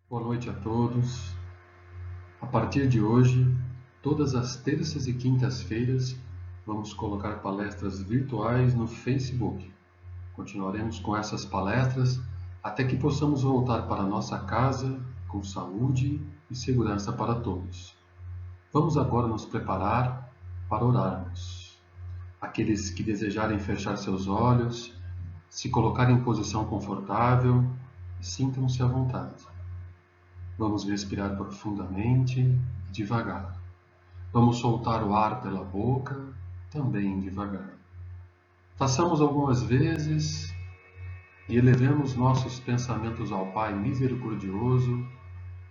Boa noite a todos. A partir de hoje, todas as terças e quintas-feiras, vamos colocar palestras virtuais no Facebook. Continuaremos com essas palestras até que possamos voltar para nossa casa com saúde e segurança para todos. Vamos agora nos preparar para orarmos. Aqueles que desejarem fechar seus olhos, se colocar em posição confortável, sintam-se à vontade. Vamos respirar profundamente e devagar. Vamos soltar o ar pela boca, também devagar. Façamos algumas vezes e elevemos nossos pensamentos ao Pai misericordioso,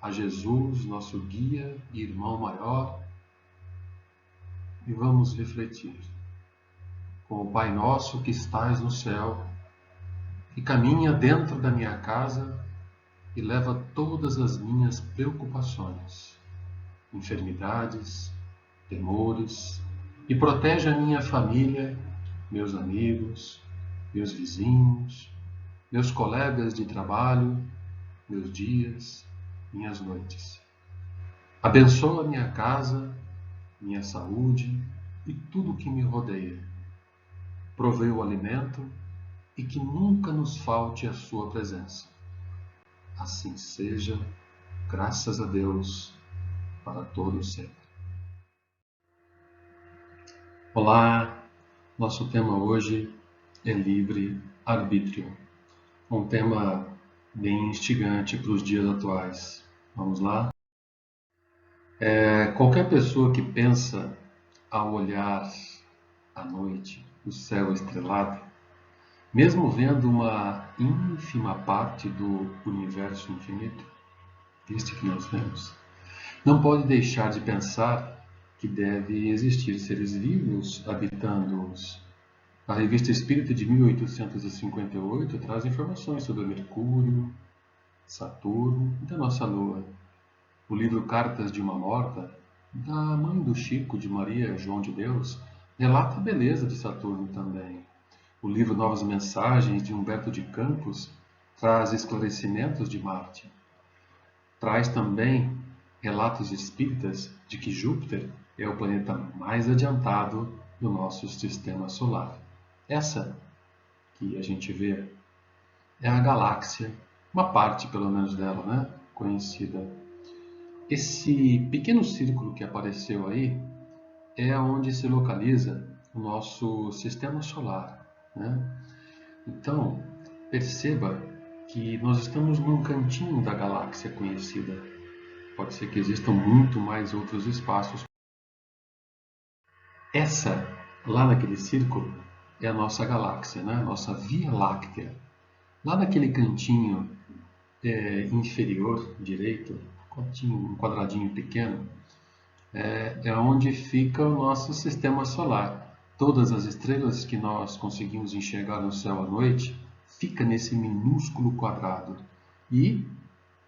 a Jesus, nosso guia e irmão maior, e vamos refletir. Com o Pai nosso que estais no céu, que caminha dentro da minha casa e leva todas as minhas preocupações, enfermidades, temores, e protege a minha família, meus amigos, meus vizinhos, meus colegas de trabalho, meus dias, minhas noites. Abençoa minha casa, minha saúde e tudo que me rodeia. Provê o alimento e que nunca nos falte a sua presença. Assim seja, graças a Deus, para todos sempre. Olá, nosso tema hoje é livre-arbítrio. Um tema bem instigante para os dias atuais. Vamos lá? Qualquer pessoa que pensa ao olhar à noite o céu estrelado, mesmo vendo uma ínfima parte do universo infinito, este que nós vemos, não pode deixar de pensar que deve existir seres vivos habitando-os. A Revista Espírita de 1858 traz informações sobre Mercúrio, Saturno e da nossa Lua. O livro Cartas de uma Morta, da mãe do Chico, de Maria João de Deus, relata a beleza de Saturno também. O livro Novas Mensagens, de Humberto de Campos, traz esclarecimentos de Marte. Traz também relatos espíritas de que Júpiter é o planeta mais adiantado do nosso sistema solar. Essa que a gente vê é a galáxia, uma parte pelo menos dela, né? Conhecida. Esse pequeno círculo que apareceu aí é onde se localiza o nosso sistema solar, né? Então, perceba que nós estamos num cantinho da galáxia conhecida. Pode ser que existam muito mais outros espaços. Essa, lá naquele círculo, é a nossa galáxia, né? A nossa Via Láctea. Lá naquele cantinho inferior direito, um quadradinho pequeno, é onde fica o nosso sistema solar. Todas as estrelas que nós conseguimos enxergar no céu à noite fica nesse minúsculo quadrado. E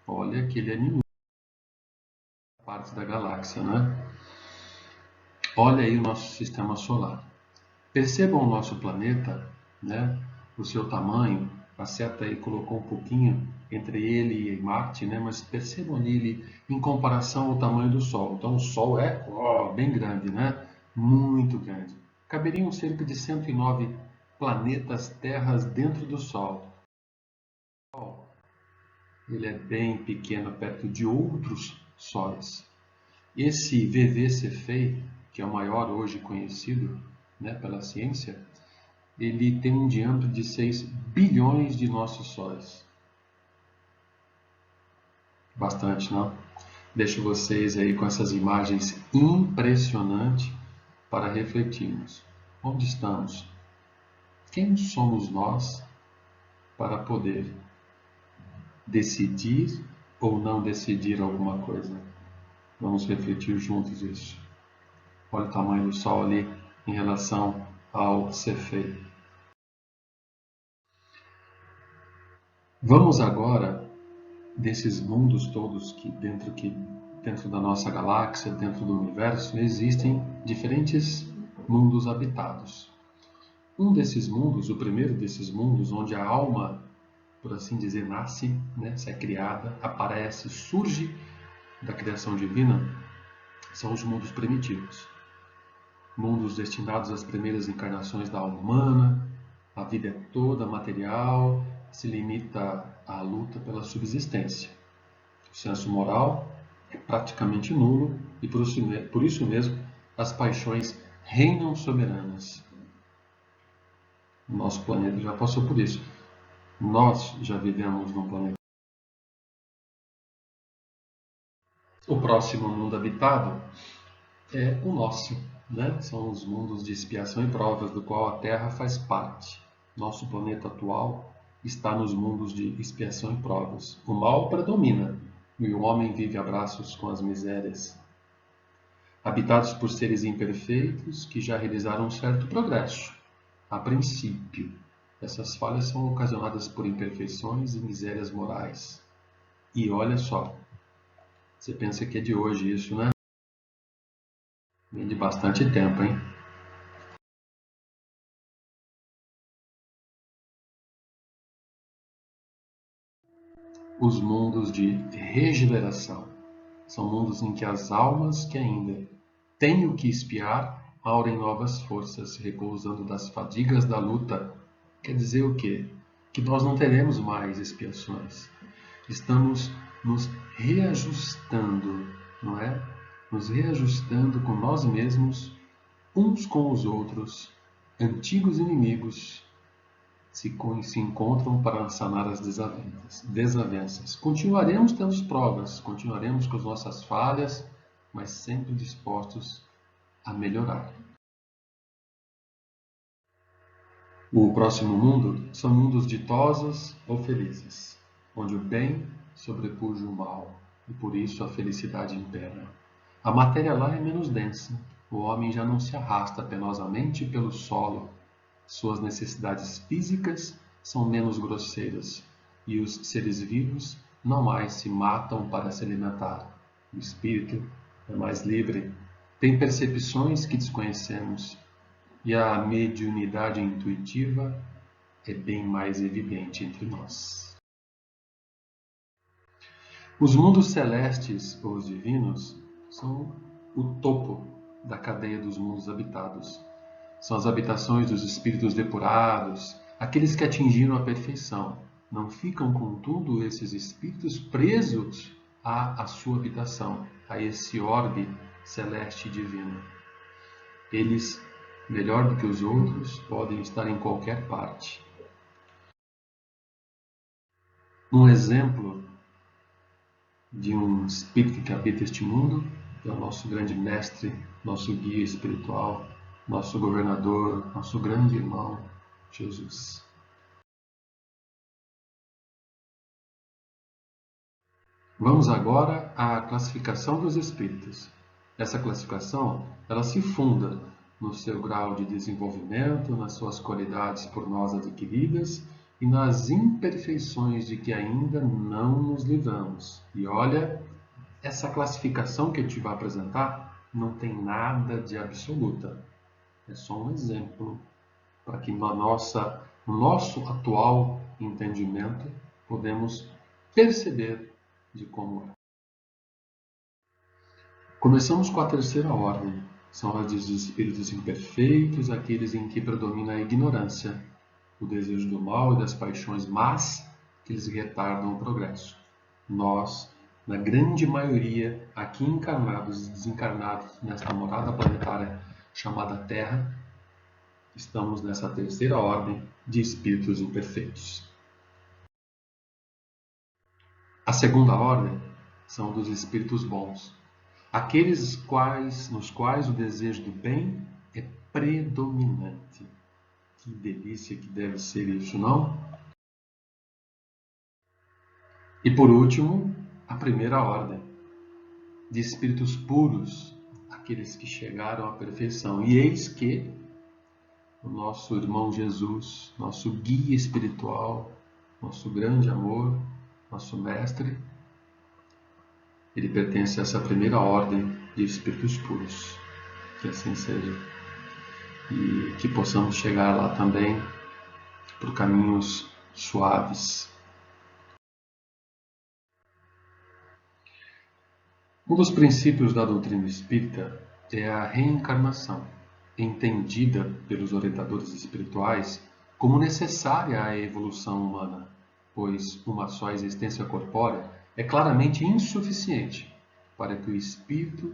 olha que ele é minúsculo, parte da galáxia, né? Olha aí o nosso sistema solar. Percebam o nosso planeta, né? O seu tamanho. A seta aí colocou um pouquinho entre ele e Marte, né? Mas percebam ele em comparação ao tamanho do Sol. Então o Sol é bem grande, né? Muito grande. Caberiam cerca de 109 planetas terras dentro do Sol. Ele é bem pequeno perto de outros sóis. Esse VV Cephei, que é o maior hoje conhecido, né, pela ciência, ele tem um diâmetro de 6 bilhões de nossos sóis. Bastante, não? Deixo vocês aí com essas imagens impressionantes para refletirmos. Onde estamos? Quem somos nós para poder decidir ou não decidir alguma coisa? Vamos refletir juntos isso. Olha o tamanho do Sol ali em relação ao Cephei. Vamos agora desses mundos todos que dentro da nossa galáxia, dentro do universo, existem diferentes mundos habitados. Um desses mundos, o primeiro desses mundos, onde a alma por assim dizer, nasce, né? Se é criada, aparece, surge da criação divina, são os mundos primitivos. Mundos destinados às primeiras encarnações da alma humana, a vida é toda material, se limita à luta pela subsistência. O senso moral é praticamente nulo e por isso mesmo as paixões reinam soberanas. O nosso planeta já passou por isso. Nós já vivemos num planeta. O próximo mundo habitado é o nosso, né? São os mundos de expiação e provas, do qual a Terra faz parte. Nosso planeta atual está nos mundos de expiação e provas. O mal predomina e o homem vive a braços com as misérias. Habitados por seres imperfeitos que já realizaram um certo progresso. A princípio, essas falhas são ocasionadas por imperfeições e misérias morais. E olha só, você pensa que é de hoje isso, né? Vem de bastante tempo, hein? Os mundos de regeneração são mundos em que as almas que ainda têm o que expiar aurem novas forças, repousando das fadigas da luta. Quer dizer o quê? Que nós não teremos mais expiações. Estamos nos reajustando, não é? Nos reajustando com nós mesmos, uns com os outros, antigos inimigos se encontram para sanar as desavenças. Continuaremos tendo provas, continuaremos com as nossas falhas, mas sempre dispostos a melhorar. O próximo mundo são mundos ditosos ou felizes, onde o bem sobrepuja o mal, e por isso a felicidade impera. A matéria lá é menos densa, o homem já não se arrasta penosamente pelo solo, suas necessidades físicas são menos grosseiras, e os seres vivos não mais se matam para se alimentar. O espírito é mais livre, tem percepções que desconhecemos, e a mediunidade intuitiva é bem mais evidente entre nós. Os mundos celestes ou os divinos são o topo da cadeia dos mundos habitados. São as habitações dos espíritos depurados, aqueles que atingiram a perfeição. Não ficam, contudo, esses espíritos presos à sua habitação, a esse orbe celeste e divino. Eles, melhor do que os outros, podem estar em qualquer parte. Um exemplo de um espírito que habita este mundo é o nosso grande mestre, nosso guia espiritual, nosso governador, nosso grande irmão, Jesus. Vamos agora à classificação dos espíritos. Essa classificação, ela se funda no seu grau de desenvolvimento, nas suas qualidades por nós adquiridas e nas imperfeições de que ainda não nos livramos. E olha, essa classificação que eu te vou apresentar não tem nada de absoluta. É só um exemplo para que no nosso atual entendimento podemos perceber de como é. Começamos com a terceira ordem. São as dos espíritos imperfeitos, aqueles em que predomina a ignorância, o desejo do mal e das paixões más que lhes retardam o progresso. Nós, na grande maioria, aqui encarnados e desencarnados nesta morada planetária chamada Terra, estamos nessa terceira ordem de espíritos imperfeitos. A segunda ordem são dos espíritos bons, aqueles nos quais o desejo do bem é predominante. Que delícia que deve ser isso, não? E por último, a primeira ordem, de espíritos puros, aqueles que chegaram à perfeição. E eis que o nosso irmão Jesus, nosso guia espiritual, nosso grande amor, nosso mestre, ele pertence a essa primeira ordem de espíritos puros. Que assim seja. E que possamos chegar lá também por caminhos suaves, Um dos princípios da doutrina espírita é a reencarnação, entendida pelos orientadores espirituais como necessária à evolução humana, pois uma só existência corpórea é claramente insuficiente para que o espírito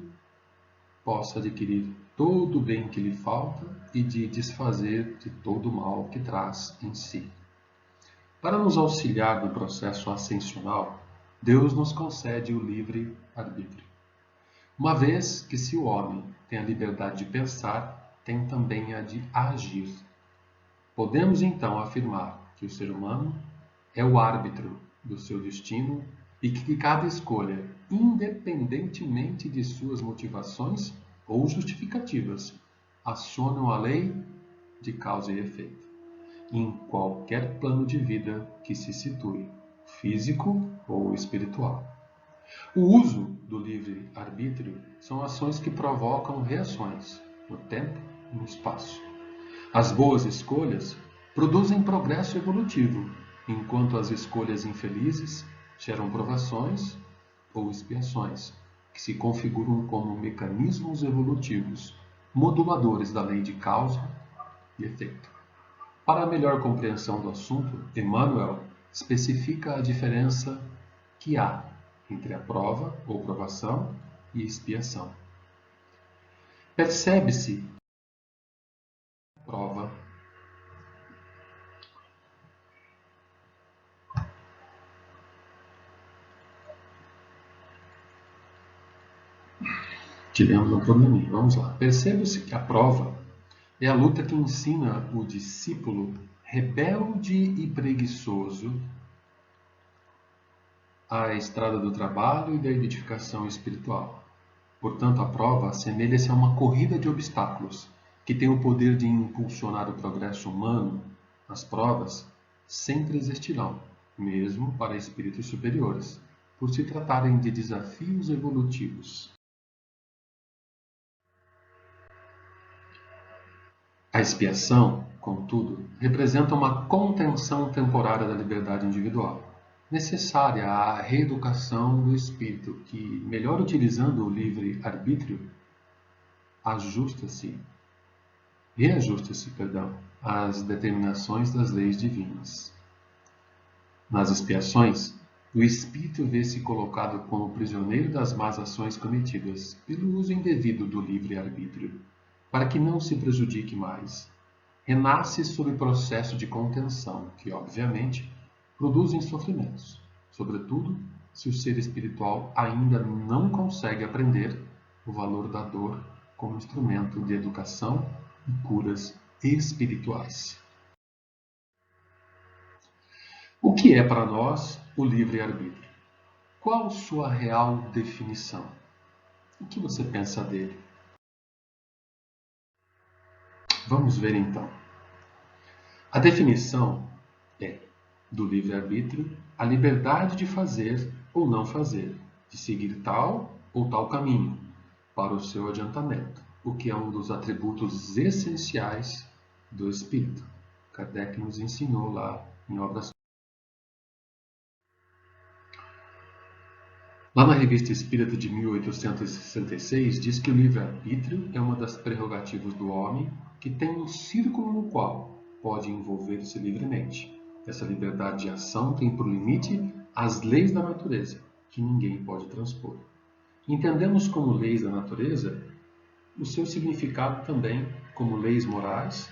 possa adquirir todo o bem que lhe falta e de desfazer de todo o mal que traz em si. Para nos auxiliar no processo ascensional, Deus nos concede o livre arbítrio. Uma vez que se o homem tem a liberdade de pensar, tem também a de agir. Podemos então afirmar que o ser humano é o árbitro do seu destino e que cada escolha, independentemente de suas motivações ou justificativas, acionam a lei de causa e efeito, em qualquer plano de vida que se situe, físico ou espiritual. O uso do livre-arbítrio são ações que provocam reações no tempo e no espaço. As boas escolhas produzem progresso evolutivo, enquanto as escolhas infelizes geram provações ou expiações, que se configuram como mecanismos evolutivos, moduladores da lei de causa e efeito. Para a melhor compreensão do assunto, Emmanuel especifica a diferença que há entre a prova ou provação e expiação. Percebe-se a prova tivemos um probleminha. Vamos lá. Percebe-se que a prova é a luta que ensina o discípulo rebelde e preguiçoso a estrada do trabalho e da edificação espiritual. Portanto, a prova assemelha-se a uma corrida de obstáculos que tem o poder de impulsionar o progresso humano. As provas sempre existirão, mesmo para espíritos superiores, por se tratarem de desafios evolutivos. A expiação, contudo, representa uma contenção temporária da liberdade individual, necessária à reeducação do espírito que, melhor utilizando o livre-arbítrio, reajusta-se às determinações das leis divinas. Nas expiações, o espírito vê-se colocado como prisioneiro das más ações cometidas pelo uso indevido do livre-arbítrio, para que não se prejudique mais. Renasce sob processo de contenção, que, obviamente, produzem sofrimentos, sobretudo se o ser espiritual ainda não consegue aprender o valor da dor como instrumento de educação e curas espirituais. O que é para nós o livre-arbítrio? Qual sua real definição? O que você pensa dele? Vamos ver então. A definição é, do livre-arbítrio, a liberdade de fazer ou não fazer, de seguir tal ou tal caminho, para o seu adiantamento, o que é um dos atributos essenciais do espírito. Kardec nos ensinou lá em Obras. Lá na Revista Espírita de 1866, diz que o livre-arbítrio é uma das prerrogativas do homem que tem um círculo no qual pode envolver-se livremente. Essa liberdade de ação tem por limite as leis da natureza, que ninguém pode transpor. Entendemos como leis da natureza o seu significado também como leis morais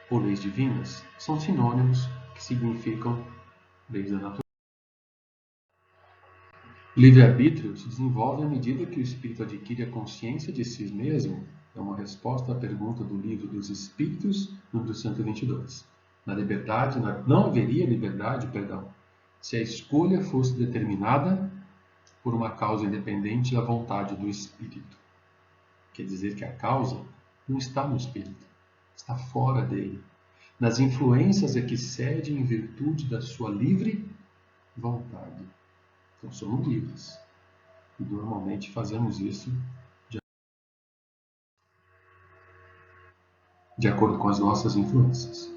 ou leis divinas, são sinônimos que significam leis da natureza. O livre-arbítrio se desenvolve à medida que o espírito adquire a consciência de si mesmo. É uma resposta à pergunta do Livro dos Espíritos, número 122. Não haveria liberdade, se a escolha fosse determinada por uma causa independente da vontade do espírito. Quer dizer que a causa não está no espírito, está fora dele, nas influências a que cede em virtude da sua livre vontade. Então somos livres. E normalmente fazemos isso de acordo com as nossas influências.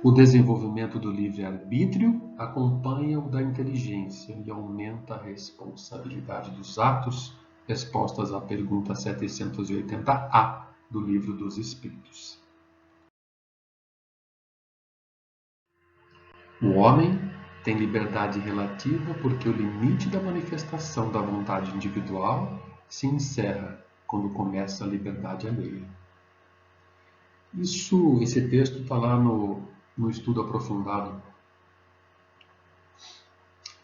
O desenvolvimento do livre-arbítrio acompanha o da inteligência e aumenta a responsabilidade dos atos respostas à pergunta 780A do Livro dos Espíritos. O homem tem liberdade relativa porque o limite da manifestação da vontade individual se encerra quando começa a liberdade alheia. Esse texto está lá no estudo aprofundado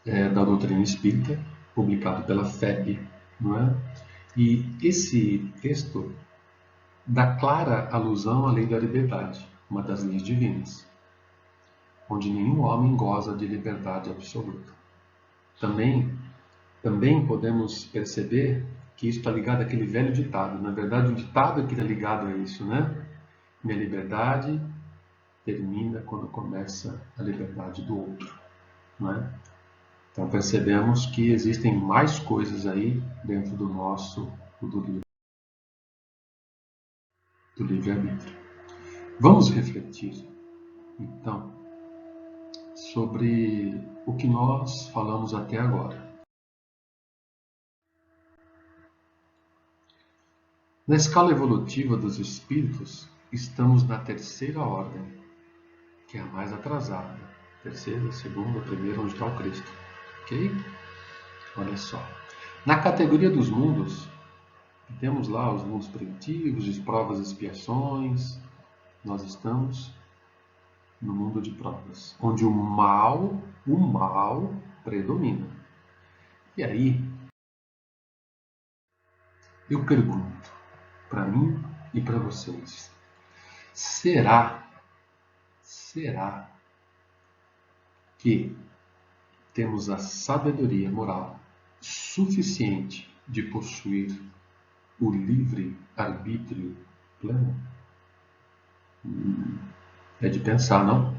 da doutrina espírita, publicado pela FEB, não é? E esse texto dá clara alusão à lei da liberdade, uma das leis divinas, onde nenhum homem goza de liberdade absoluta. Também podemos perceber que isso está ligado àquele velho ditado. Na verdade, o ditado é que está ligado a isso, né? Minha liberdade termina quando começa a liberdade do outro, não é? Então percebemos que existem mais coisas aí dentro do livre-arbítrio. Vamos refletir, então, sobre o que nós falamos até agora. Na escala evolutiva dos espíritos, estamos na terceira ordem, que é a mais atrasada. Terceira, segunda, primeira, onde está o Cristo. Ok? Olha só. Na categoria dos mundos, temos lá os mundos primitivos, de provas e expiações. Nós estamos no mundo de provas, onde o mal predomina. E aí, eu pergunto, para mim e para vocês, será que temos a sabedoria moral suficiente de possuir o livre-arbítrio pleno? É de pensar, não?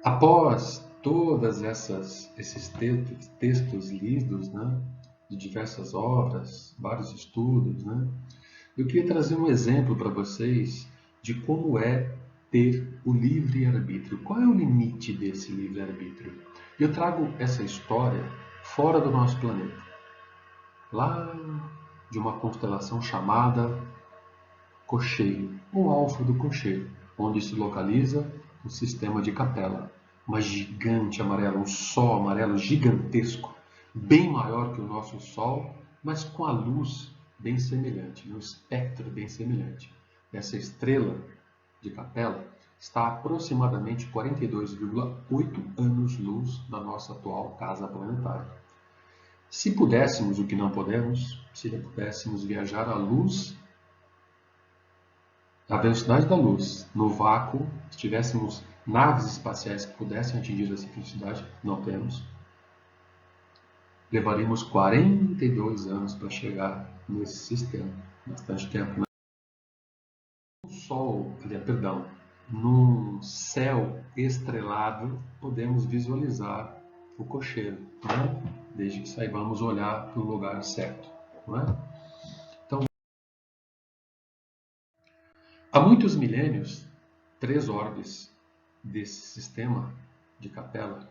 Após todas esses textos lidos, né, de diversas obras, vários estudos, né, eu queria trazer um exemplo para vocês de como é ter o livre-arbítrio. Qual é o limite desse livre-arbítrio? Eu trago essa história fora do nosso planeta, lá de uma constelação chamada Cocheiro, ou Alfa do Cocheiro, onde se localiza o sistema de Capela, uma gigante amarela, um sol amarelo gigantesco, bem maior que o nosso Sol, mas com a luz bem semelhante, um espectro bem semelhante. Essa estrela de Capela está a aproximadamente 42,8 anos-luz da nossa atual casa planetária. Se pudéssemos, o que não podemos, se pudéssemos viajar à luz, a velocidade da luz, no vácuo, se tivéssemos naves espaciais que pudessem atingir essa velocidade, não temos, levaríamos 42 anos para chegar nesse sistema. Bastante tempo, né? Num céu estrelado, podemos visualizar o cocheiro, né? Desde que saibamos olhar para o lugar certo, não é? Então, há muitos milênios, 3 orbes desse sistema de Capela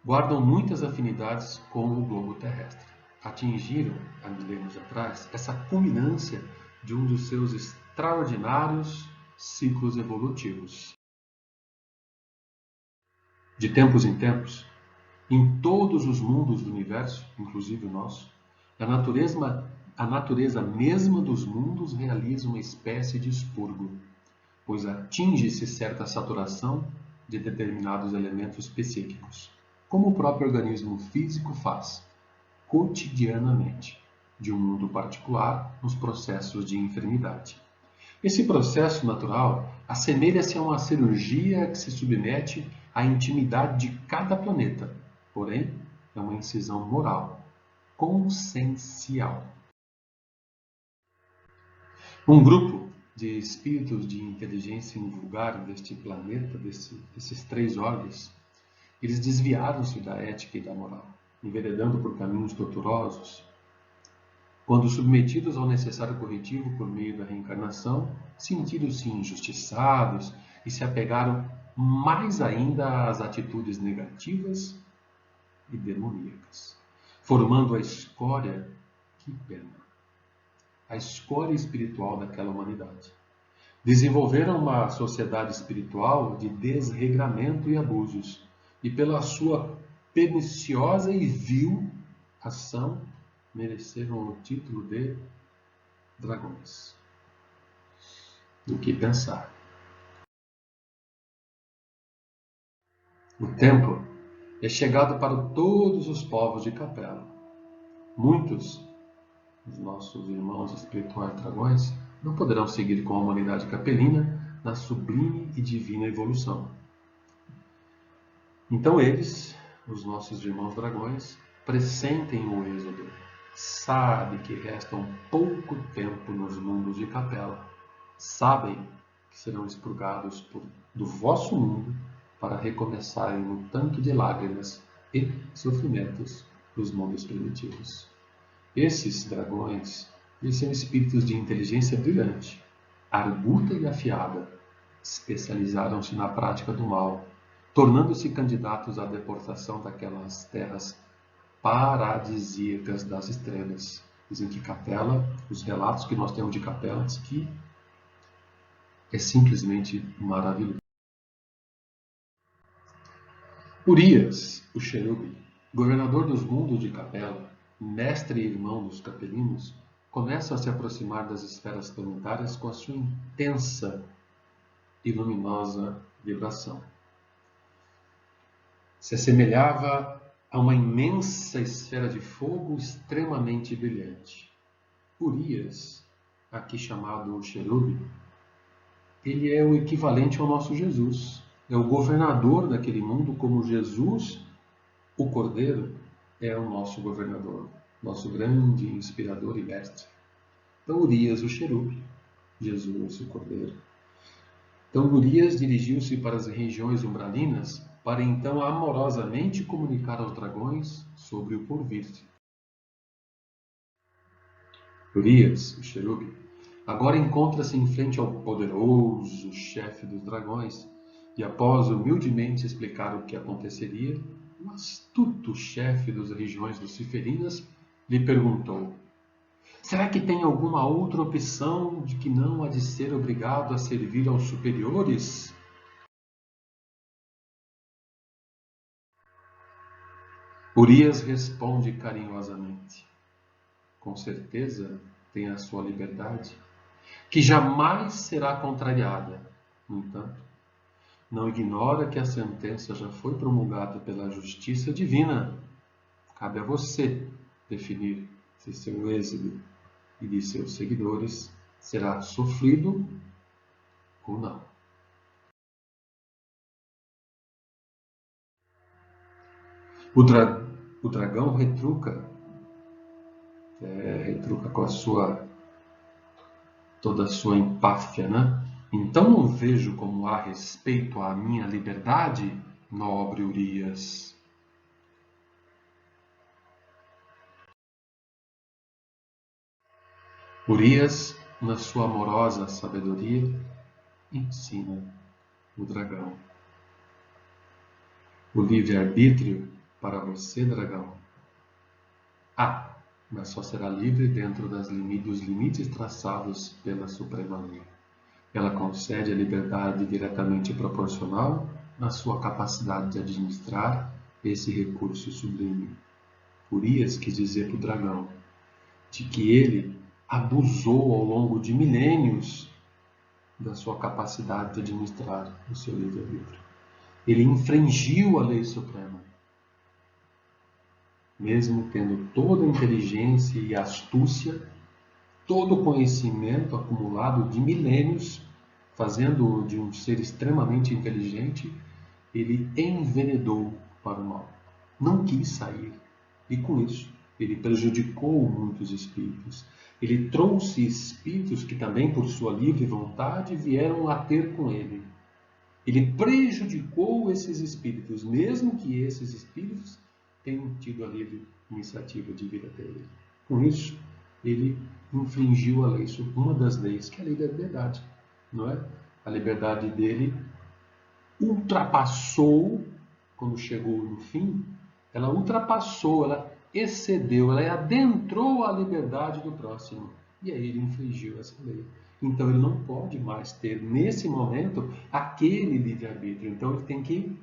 guardam muitas afinidades com o globo terrestre. Atingiram, há milênios atrás, essa culminância de um dos seus extraordinários ciclos evolutivos. De tempos em tempos, em todos os mundos do universo, inclusive o nosso, a natureza mesma dos mundos realiza uma espécie de expurgo, pois atinge-se certa saturação de determinados elementos psíquicos, como o próprio organismo físico faz, cotidianamente, de um mundo particular nos processos de enfermidade. Esse processo natural assemelha-se a uma cirurgia que se submete à intimidade de cada planeta, porém, é uma incisão moral, consciencial. Um grupo de espíritos de inteligência invulgar deste planeta, desses 3 orbes, eles desviaram-se da ética e da moral, enveredando por caminhos tortuosos. Quando submetidos ao necessário corretivo por meio da reencarnação, sentiram-se injustiçados e se apegaram mais ainda as atitudes negativas e demoníacas, formando a escória, que pena, a escória espiritual daquela humanidade. Desenvolveram uma sociedade espiritual de desregramento e abusos, e pela sua perniciosa e vil ação mereceram o título de dragões. Do que pensar. O tempo é chegado para todos os povos de Capela. Muitos dos nossos irmãos espirituais dragões não poderão seguir com a humanidade capelina na sublime e divina evolução. Então eles, os nossos irmãos dragões, pressentem o êxodo. Sabem que resta um pouco tempo nos mundos de Capela. Sabem que serão expurgados do vosso mundo para recomeçarem no tanque de lágrimas e sofrimentos dos mundos primitivos. Esses dragões, eles são espíritos de inteligência brilhante, arguta e afiada, especializaram-se na prática do mal, tornando-se candidatos à deportação daquelas terras paradisíacas das estrelas. Dizem que Capela, os relatos que nós temos de Capela, diz que é simplesmente maravilhoso. Urias, o Cherubi, governador dos mundos de Capela, mestre e irmão dos capelinos, começa a se aproximar das esferas planetárias com a sua intensa e luminosa vibração. Se assemelhava a uma imensa esfera de fogo extremamente brilhante. Urias, aqui chamado Cherubi, ele é o equivalente ao nosso Jesus. É o governador daquele mundo, como Jesus, o Cordeiro, é o nosso governador, nosso grande inspirador e mestre. Então, Urias, o Cherubi, Jesus, o Cordeiro. Então, Urias dirigiu-se para as regiões umbralinas para então amorosamente comunicar aos dragões sobre o porvir. Urias, o Cherubi, agora encontra-se em frente ao poderoso chefe dos dragões e, após humildemente explicar o que aconteceria, o astuto chefe das regiões luciferinas lhe perguntou: será que tem alguma outra opção de que não há de ser obrigado a servir aos superiores? Urias responde carinhosamente: com certeza tem a sua liberdade, que jamais será contrariada. No entanto, não ignora que a sentença já foi promulgada pela justiça divina. Cabe a você definir se seu êxodo e de seus seguidores será sofrido ou não. O dragão retruca com toda a sua empáfia, né? Então não vejo como há respeito à minha liberdade, nobre Urias. Urias, na sua amorosa sabedoria, ensina o dragão. O livre-arbítrio para você, dragão. Mas só será livre dentro dos limites traçados pela Suprema Lei. Ela concede a liberdade diretamente proporcional à sua capacidade de administrar esse recurso sublime. Urias quis dizer para o dragão de que ele abusou ao longo de milênios da sua capacidade de administrar o seu livre-arbítrio. Ele infringiu a lei suprema. Mesmo tendo toda a inteligência e astúcia, todo o conhecimento acumulado de milênios, fazendo-o de um ser extremamente inteligente, ele enveredou para o mal. Não quis sair. E com isso, ele prejudicou muitos espíritos. Ele trouxe espíritos que também, por sua livre vontade, vieram a ter com ele. Ele prejudicou esses espíritos, mesmo que esses espíritos tenham tido a livre iniciativa de vir até ele. Com isso, ele infringiu a lei, uma das leis, que é a lei da liberdade, não é? A liberdade dele ultrapassou, quando chegou no fim, ela ultrapassou, ela excedeu, ela adentrou a liberdade do próximo. E aí ele infringiu essa lei. Então ele não pode mais ter, nesse momento, aquele livre-arbítrio. Então ele tem que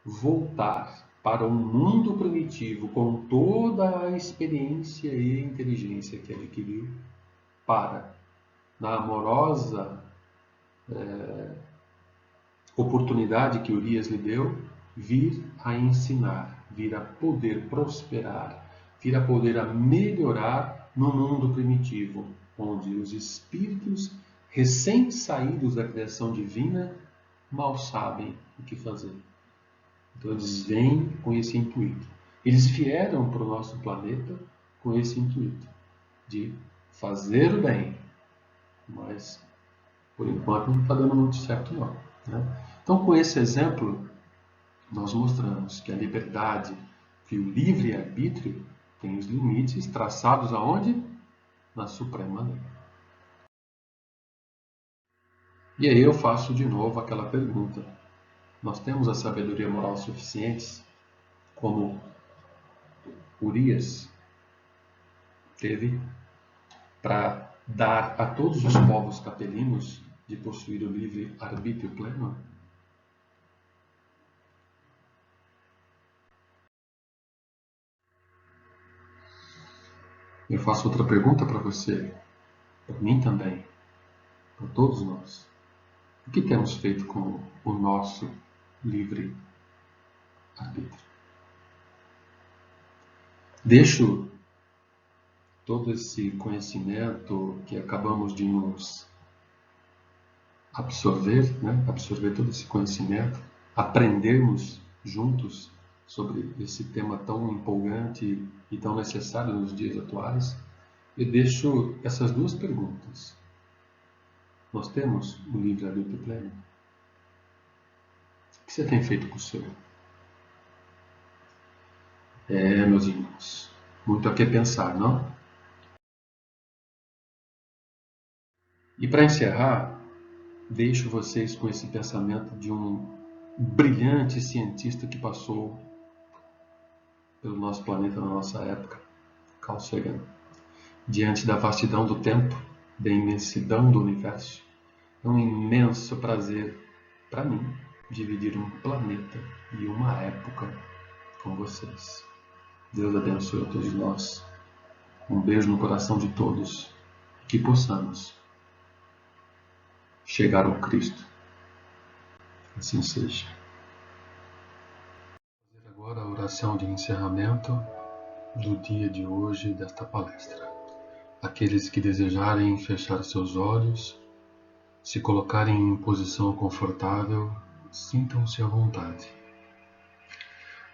voltar para um mundo primitivo com toda a experiência e inteligência que ele adquiriu para, na amorosa oportunidade que Urias lhe deu, vir a ensinar, vir a poder prosperar, vir a poder a melhorar no mundo primitivo, onde os espíritos recém-saídos da criação divina mal sabem o que fazer. Então eles vêm com esse intuito. Eles vieram para o nosso planeta com esse intuito de fazer o bem, mas por enquanto não está dando muito certo não, né? Então, com esse exemplo, nós mostramos que a liberdade, que o livre-arbítrio tem os limites traçados aonde? Na Suprema Lei. E aí eu faço de novo aquela pergunta. Nós temos a sabedoria moral suficiente, como Urias teve, para dar a todos os povos capelinos de possuir o livre-arbítrio pleno? Eu faço outra pergunta para você, para mim também, para todos nós. O que temos feito com o nosso livre-arbítrio? Deixo todo esse conhecimento que acabamos de nos absorver, né? Absorver todo esse conhecimento, aprendermos juntos sobre esse tema tão empolgante e tão necessário nos dias atuais. Eu deixo essas duas perguntas. Nós temos o livre-arbítrio pleno? O que você tem feito com o seu? Meus irmãos, muito a que pensar, não? E para encerrar, deixo vocês com esse pensamento de um brilhante cientista que passou pelo nosso planeta na nossa época, Carl Sagan. Diante da vastidão do tempo, da imensidão do universo, é um imenso prazer para mim dividir um planeta e uma época com vocês. Deus abençoe a todos nós. Um beijo no coração de todos. Que possamos chegar ao Cristo. Assim seja. Vou fazer agora a oração de encerramento do dia de hoje desta palestra. Aqueles que desejarem fechar seus olhos, se colocarem em posição confortável, sintam-se à vontade.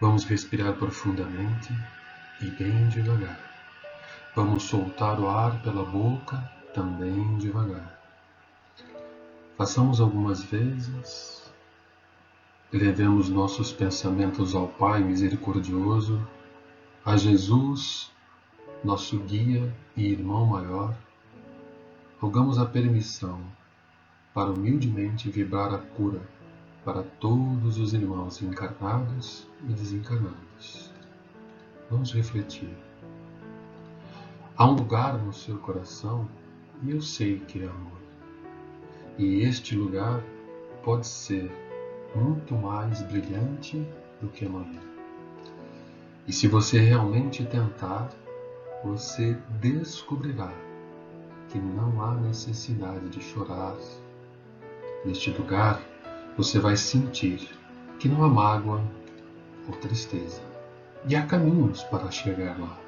Vamos respirar profundamente e bem devagar. Vamos soltar o ar pela boca também devagar. Façamos algumas vezes. Elevemos nossos pensamentos ao Pai misericordioso, a Jesus, nosso guia e irmão maior. Rogamos a permissão para humildemente vibrar a cura para todos os irmãos encarnados e desencarnados. Vamos refletir. Há um lugar no seu coração, e eu sei que é amor. E este lugar pode ser muito mais brilhante do que amanhã. E se você realmente tentar, você descobrirá que não há necessidade de chorar. Neste lugar, você vai sentir que não há mágoa ou tristeza. E há caminhos para chegar lá.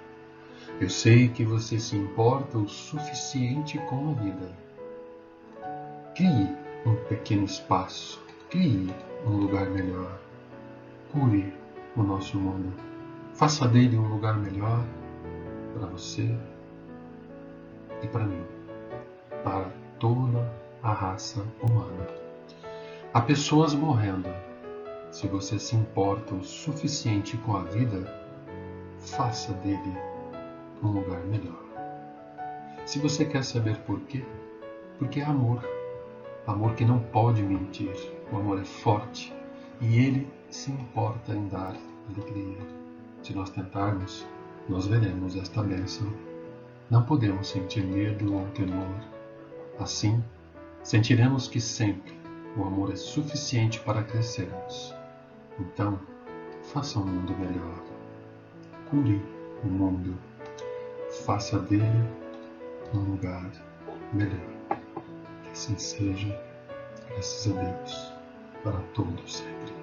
Eu sei que você se importa o suficiente com a vida. Crie um pequeno espaço. Crie um lugar melhor. Cure o nosso mundo. Faça dele um lugar melhor para você e para mim, para toda a raça humana. Há pessoas morrendo. Se você se importa o suficiente com a vida, faça dele um lugar melhor. Se você quer saber por quê, porque é amor. Amor que não pode mentir. O amor é forte e ele se importa em dar alegria. Se nós tentarmos, nós veremos esta bênção. Não podemos sentir medo ou temor. Assim, sentiremos que sempre o amor é suficiente para crescermos. Então, faça um mundo melhor. Cure o mundo. Faça dele um lugar melhor. Que assim seja, graças a Deus, para todos sempre.